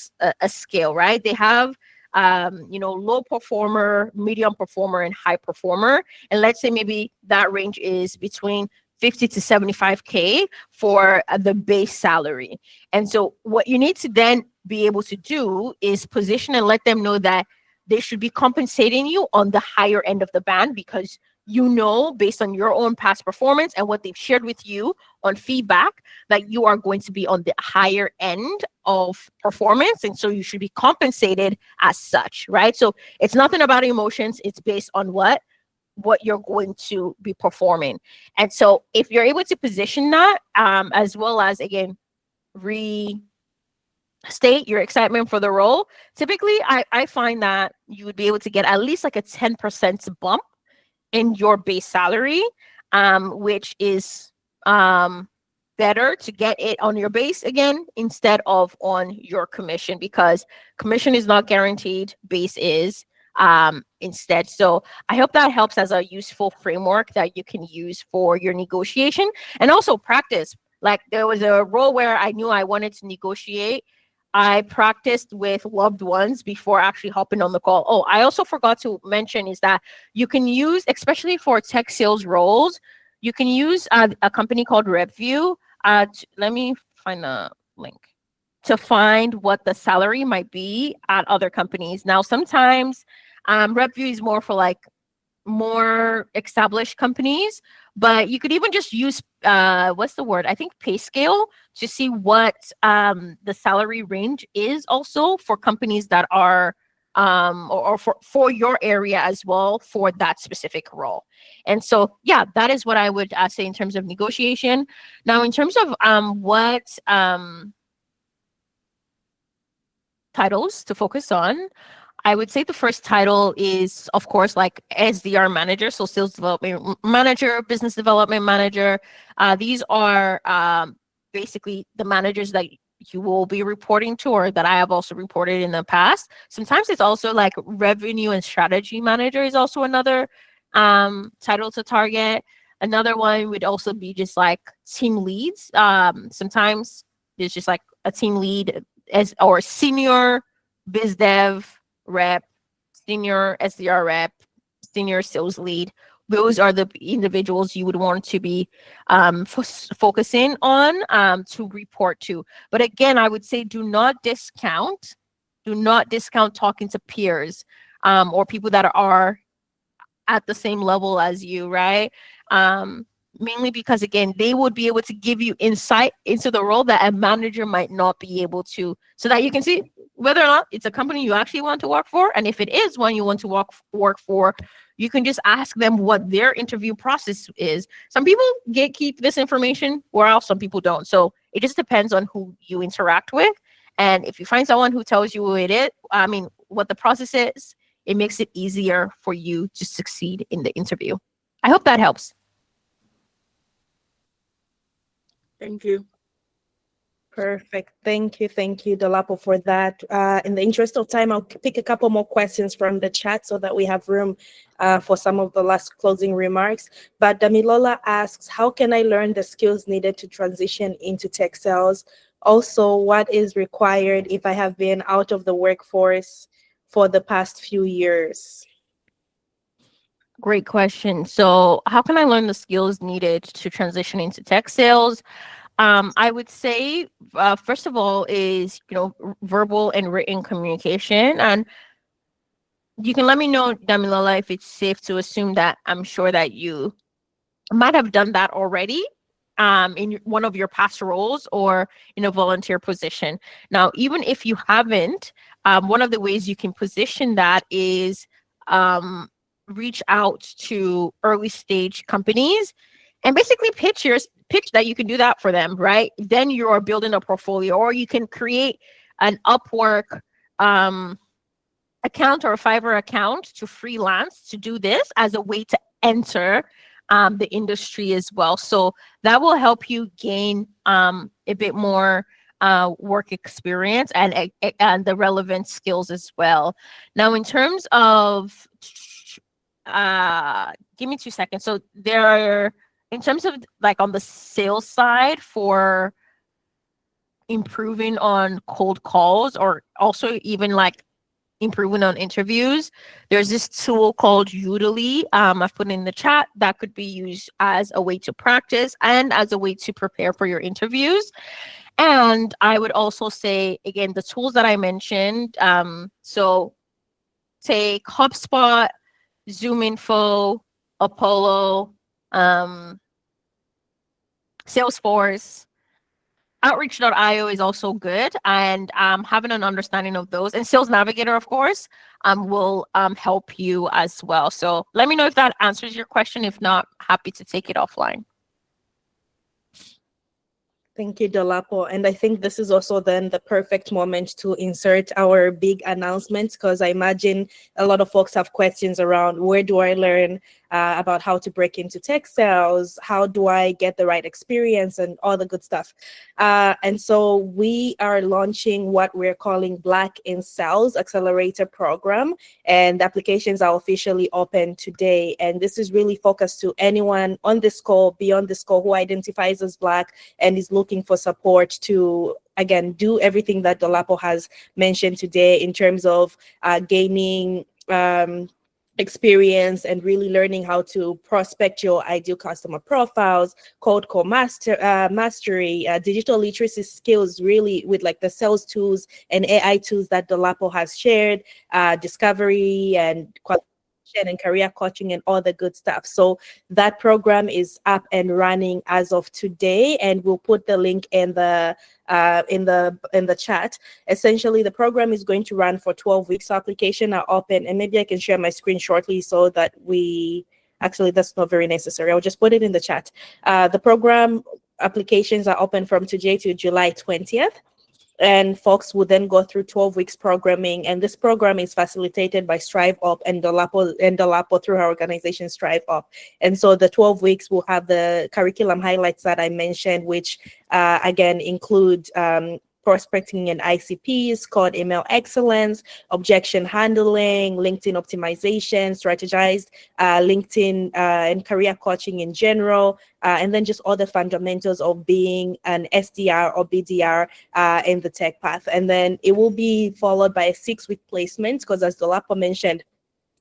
scale, right? They have low performer, medium performer, and high performer. And let's say maybe that range is between 50 to 75K for the base salary. And so what you need to then be able to do is position and let them know that they should be compensating you on the higher end of the band, because based on your own past performance and what they've shared with you on feedback, that you are going to be on the higher end of performance. And so you should be compensated as such, right? So it's nothing about emotions. It's based on what you're going to be performing. And so if you're able to position that, as well as, again, restate your excitement for the role, typically I find that you would be able to get at least like a 10% bump in your base salary, which is better to get it on your base again instead of on your commission, because commission is not guaranteed, base is instead. So I hope that helps as a useful framework that you can use for your negotiation, and also practice. Like, there was a role where I knew I wanted to negotiate. I practiced with loved ones before actually hopping on the call. Oh, I also forgot to mention is that you can use, especially for tech sales roles, you can use a company called RevView. Let me find a link to find what the salary might be at other companies. Now, sometimes RevView is more for like more established companies, but you could even just use what's the word? I think pay scale to see what the salary range is also for companies that are or for your area as well for that specific role. And so yeah, that is what I would say in terms of negotiation. Now in terms of what titles to focus on, I would say the first title is, of course, like SDR manager, so sales development manager, business development manager. These are basically the managers that you will be reporting to, or that I have also reported in the past. Sometimes it's also like revenue and strategy manager is also another title to target. Another one would also be just like team leads. Sometimes there's just like a team lead as or senior biz dev rep, senior SDR rep, senior sales lead. Those are the individuals you would want to be focusing on to report to. But again, I would say do not discount talking to peers or people that are at the same level as you, right? Mainly because again, they would be able to give you insight into the role that a manager might not be able to, so that you can see whether or not it's a company you actually want to work for. And if it is one you want to work for, you can just ask them what their interview process is. Some people keep this information, while some people don't. So it just depends on who you interact with. And if you find someone who tells you what the process is, it makes it easier for you to succeed in the interview. I hope that helps. Thank you. Perfect. Thank you, Dolapo, for that. In the interest of time, I'll pick a couple more questions from the chat so that we have room for some of the last closing remarks. But Damilola asks, how can I learn the skills needed to transition into tech sales? Also, what is required if I have been out of the workforce for the past few years? Great question. So how can I learn the skills needed to transition into tech sales? I would say, first of all, is verbal and written communication, and you can let me know, Damilola, if it's safe to assume that I'm sure that you might have done that already in one of your past roles or in a volunteer position. Now, even if you haven't, one of the ways you can position that is reach out to early stage companies and basically pitch that you can do that for them, right? Then you're building a portfolio, or you can create an Upwork account or a Fiverr account to freelance to do this as a way to enter the industry as well. So that will help you gain a bit more work experience and the relevant skills as well. Now, in terms of, give me 2 seconds. So there are, in terms of like on the sales side for improving on cold calls, or also even like improving on interviews, there's this tool called Udemy. I've put in the chat that could be used as a way to practice and as a way to prepare for your interviews. And I would also say, again, the tools that I mentioned, so take HubSpot, ZoomInfo, Apollo, Salesforce. Outreach.io is also good, and having an understanding of those, and Sales Navigator, of course, will help you as well. So let me know if that answers your question. If not, happy to take it offline. Thank you, Dolapo. And I think this is also then the perfect moment to insert our big announcements, because I imagine a lot of folks have questions around where do I learn about how to break into tech sales? How do I get the right experience and all the good stuff? And so we are launching what we're calling Black in Sales Accelerator Program, and the applications are officially open today. And this is really focused to anyone on this call, beyond this call, who identifies as Black and is looking for support to, again, do everything that Dolapo has mentioned today in terms of gaining experience and really learning how to prospect your ideal customer profiles, mastery, digital literacy skills, really with like the sales tools and AI tools that Dolapo has shared, discovery and and career coaching and all the good stuff. So that program is up and running as of today, and we'll put the link in the chat. Essentially, the program is going to run for 12 weeks. Application are open, and maybe I can share my screen shortly so that we actually that's not very necessary. I'll just put it in the chat. The program applications are open from today to July 20th. And folks will then go through 12 weeks programming. And this program is facilitated by Strive Up and Dolapo through our organization Strive Up. And so the 12 weeks will have the curriculum highlights that I mentioned, which again include prospecting and ICPs, called email excellence, objection handling, LinkedIn optimization, strategized LinkedIn and career coaching in general, and then just all the fundamentals of being an SDR or BDR in the tech path. And then it will be followed by a 6-week placement, because as Dolapo mentioned,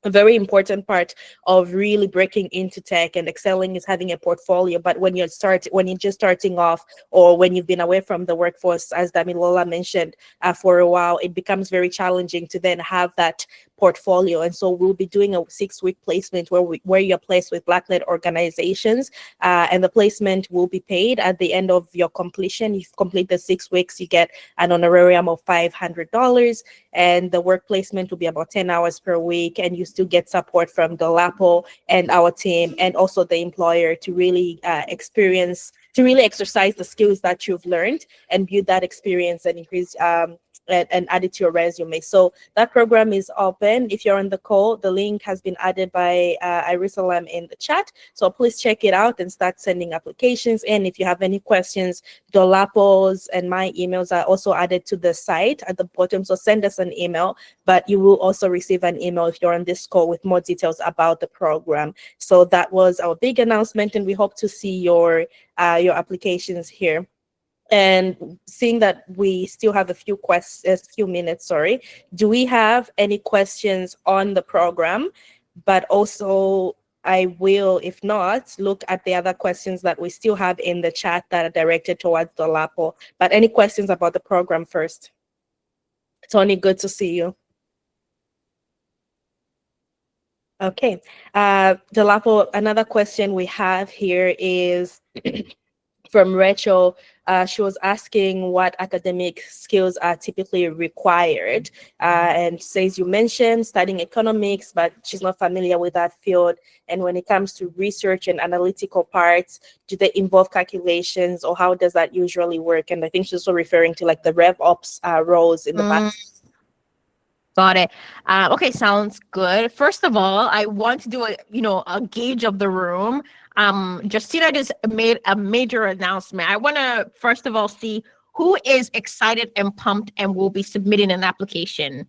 a very important part of really breaking into tech and excelling is having a portfolio. But when you're just starting off, or when you've been away from the workforce, as Damilola mentioned, for a while, it becomes very challenging to then have that portfolio. And so we'll be doing a 6-week placement where you're placed with Black-led organizations, and the placement will be paid at the end of your completion. If you complete the 6 weeks, you get an honorarium of $500, and the work placement will be about 10 hours per week, and you still get support from Dolapo and our team, and also the employer, to really exercise the skills that you've learned and build that experience and increase and add it to your resume. So that program is open. If you're on the call, the link has been added by Irisalam in the chat. So please check it out and start sending applications in. If you have any questions, Dolapo's and my emails are also added to the site at the bottom. So send us an email, but you will also receive an email if you're on this call with more details about the program. So that was our big announcement, and we hope to see your applications here. And seeing that we still have a few minutes, do we have any questions on the program? But also, I will, if not, look at the other questions that we still have in the chat that are directed towards Dolapo. But any questions about the program first? Tony, good to see you. Okay. Dolapo, another question we have here is from Rachel. She was asking what academic skills are typically required, and says you mentioned studying economics, but she's not familiar with that field. And when it comes to research and analytical parts, do they involve calculations, or how does that usually work? And I think she's also referring to like the RevOps roles in the back. Got it. Okay, sounds good. First of all, I want to do a gauge of the room. Justina just made a major announcement. I want to first of all see who is excited and pumped and will be submitting an application.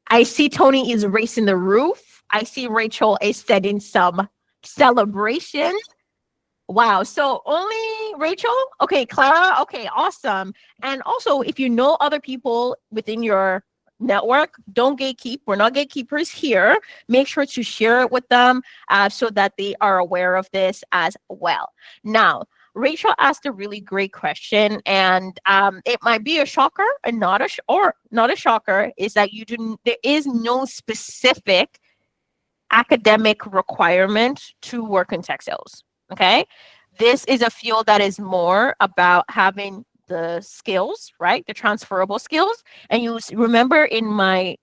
I see Tony is racing the roof. I see Rachel is setting some celebration. Wow. So only Rachel? Okay, Clara. Okay, awesome. And also, if you know other people within your network, don't gatekeep. We're not gatekeepers here. Make sure to share it with them so that they are aware of this as well. Now, Rachel asked a really great question, and it might be a shocker and not a shocker, is that there is no specific academic requirement to work in tech sales. Okay. This is a field that is more about having the skills, right? The transferable skills. And you remember in my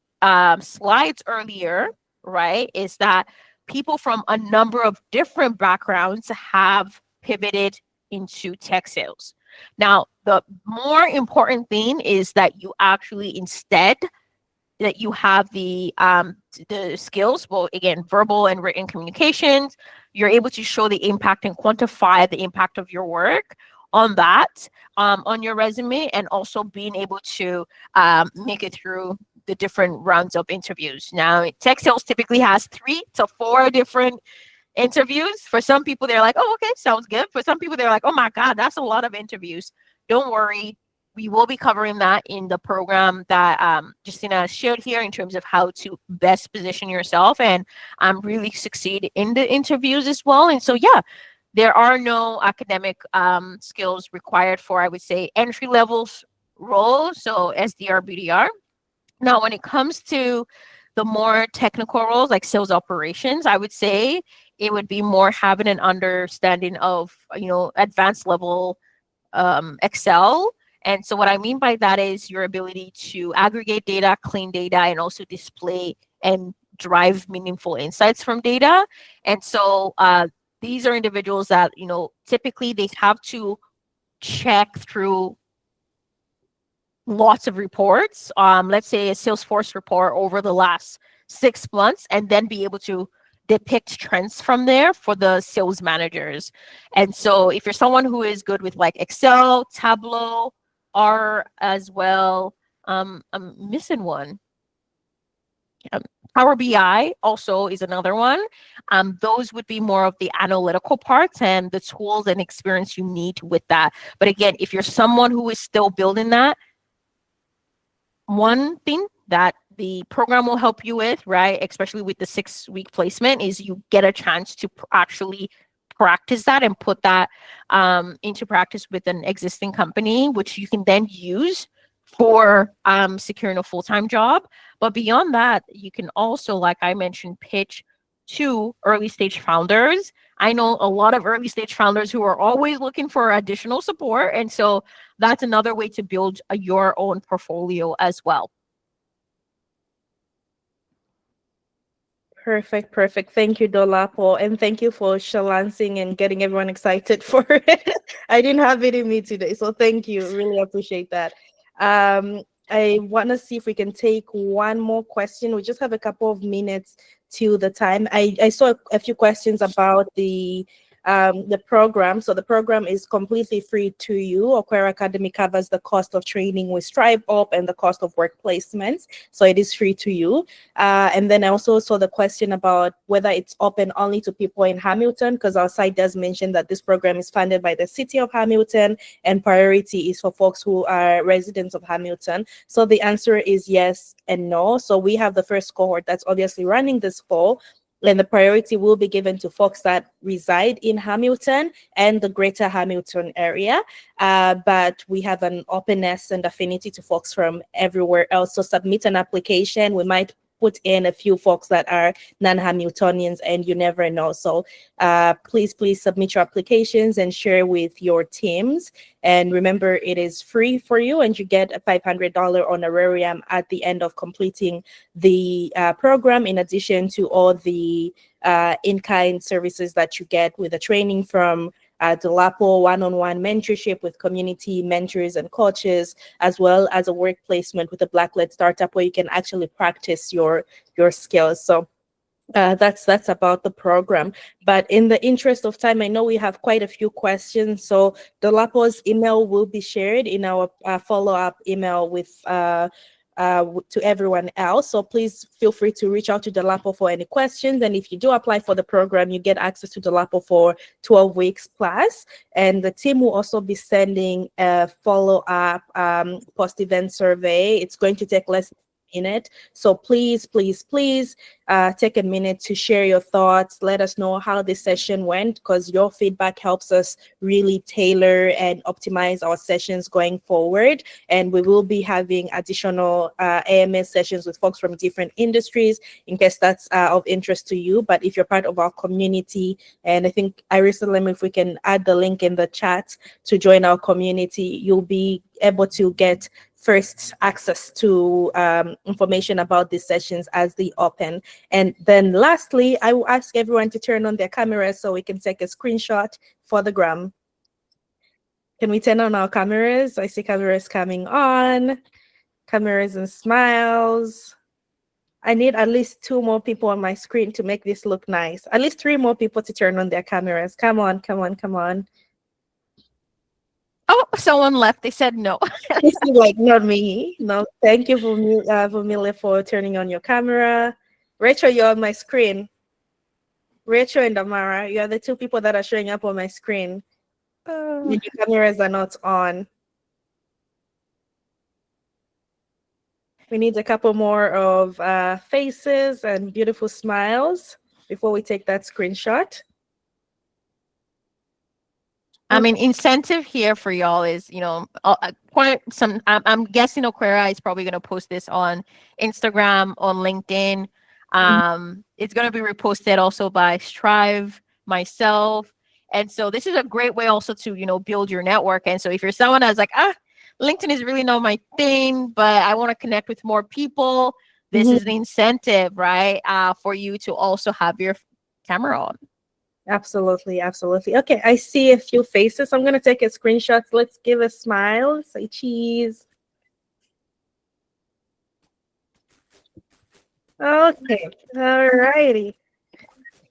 slides earlier, right, is that people from a number of different backgrounds have pivoted into tech sales. Now, the more important thing is that you actually instead that you have the skills, well, again, verbal and written communications, you're able to show the impact and quantify the impact of your work on that, on your resume, and also being able to make it through the different rounds of interviews. Now, tech sales typically has 3 to 4 different interviews. For some people, they're like, oh, okay, sounds good. For some people, they're like, oh my God, that's a lot of interviews. Don't worry. we will be covering that in the program that Justina shared here in terms of how to best position yourself and really succeed in the interviews as well. And so, yeah, there are no academic skills required for, I would say, entry level roles, so SDR, BDR. Now, when it comes to the more technical roles like sales operations, I would say it would be more having an understanding of, advanced level Excel. And so what I mean by that is your ability to aggregate data, clean data, and also display and drive meaningful insights from data. And so these are individuals that, typically they have to check through lots of reports, let's say a Salesforce report over the last 6 months, and then be able to depict trends from there for the sales managers. And so if you're someone who is good with like Excel, Tableau, R as well, I'm missing one. Power BI also is another one. Those would be more of the analytical parts and the tools and experience you need with that. But again, if you're someone who is still building that, one thing that the program will help you with, right, especially with the 6-week placement, is you get a chance to actually practice that and put that into practice with an existing company, which you can then use for securing a full-time job. But beyond that, you can also, like I mentioned, pitch to early stage founders. I know a lot of early stage founders who are always looking for additional support. And so that's another way to build your own portfolio as well. Perfect, perfect. Thank you, Dolapo. And thank you for shalancing and getting everyone excited for it. I didn't have it in me today. So thank you. Really appreciate that. I want to see if we can take one more question. We just have a couple of minutes to the time. I saw a few questions about the program. So the program is completely free to you. Okwera Academy covers the cost of training with Strive Up and the cost of work placements. So it is free to you. And then I also saw the question about whether it's open only to people in Hamilton, because our site does mention that this program is funded by the city of Hamilton and priority is for folks who are residents of Hamilton. So the answer is yes and no. So we have the first cohort that's obviously running this fall, and the priority will be given to folks that reside in Hamilton and the greater Hamilton area. But we have an openness and affinity to folks from everywhere else. So submit an application. We might put in a few folks that are non-Hamiltonians, and you never know. So please submit your applications and share with your teams. And remember, it is free for you, and you get a $500 honorarium at the end of completing the program, in addition to all the in-kind services that you get with the training from Dolapo, one-on-one mentorship with community mentors and coaches, as well as a work placement with a Black-led startup where you can actually practice your skills. So that's about the program. But in the interest of time, I know we have quite a few questions. So Dolapo's email will be shared in our follow-up email with to everyone else. So please feel free to reach out to Dolapo for any questions. And if you do apply for the program, you get access to Dolapo for 12 weeks plus. And the team will also be sending a follow-up post-event survey. It's going to take less than a minute. So please take a minute to share your thoughts. Let us know how this session went, because your feedback helps us really tailor and optimize our sessions going forward. And we will be having additional AMS sessions with folks from different industries in case that's of interest to you. But if you're part of our community, and I think Irisalim, if we can add the link in the chat to join our community, you'll be able to get first access to information about these sessions as they open. And then lastly, I will ask everyone to turn on their cameras so we can take a screenshot for the gram. Can we turn on our cameras? I see cameras coming on. Cameras and smiles. I need at least 2 more people on my screen to make this look nice. At least 3 more people to turn on their cameras. Come on. Oh, someone left. They said no. This is like not me. No, thank you Vumile for turning on your camera. Rachel, you're on my screen. Rachel and Amara, you are the 2 people that are showing up on my screen. And your cameras are not on. We need a couple more of faces and beautiful smiles before we take that screenshot. I mean, incentive here for y'all is, quite some. I'm guessing Aquera is probably going to post this on Instagram, on LinkedIn. It's going to be reposted also by Strive, myself, and so this is a great way also to build your network. And so if you're someone that's like, LinkedIn is really not my thing, but I want to connect with more people, this is the incentive, right? For you to also have your camera on. Absolutely, absolutely. Okay, I see a few faces. I'm going to take a screenshot. Let's give a smile. Say cheese. Okay, all righty.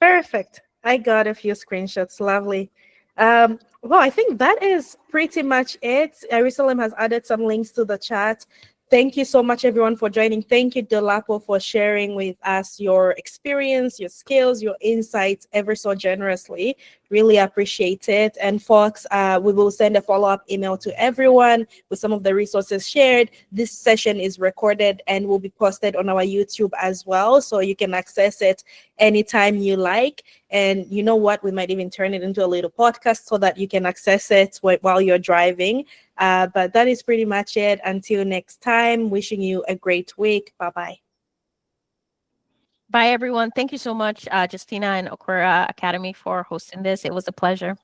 Perfect. I got a few screenshots. Lovely. Well, I think that is pretty much it. Jerusalem has added some links to the chat. Thank you so much, everyone, for joining. Thank you, Dolapo, for sharing with us your experience, your skills, your insights ever so generously. Really appreciate it. And folks, we will send a follow-up email to everyone with some of the resources shared. This session is recorded and will be posted on our YouTube as well, so you can access it anytime you like. And you know what? We might even turn it into a little podcast so that you can access it while you're driving. But that is pretty much it. Until next time, wishing you a great week. Bye-bye. Bye, everyone. Thank you so much, Justina and Okura Academy, for hosting this. It was a pleasure.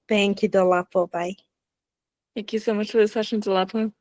Thank you, Dolapo. Bye. Thank you so much for the session, Dolapo.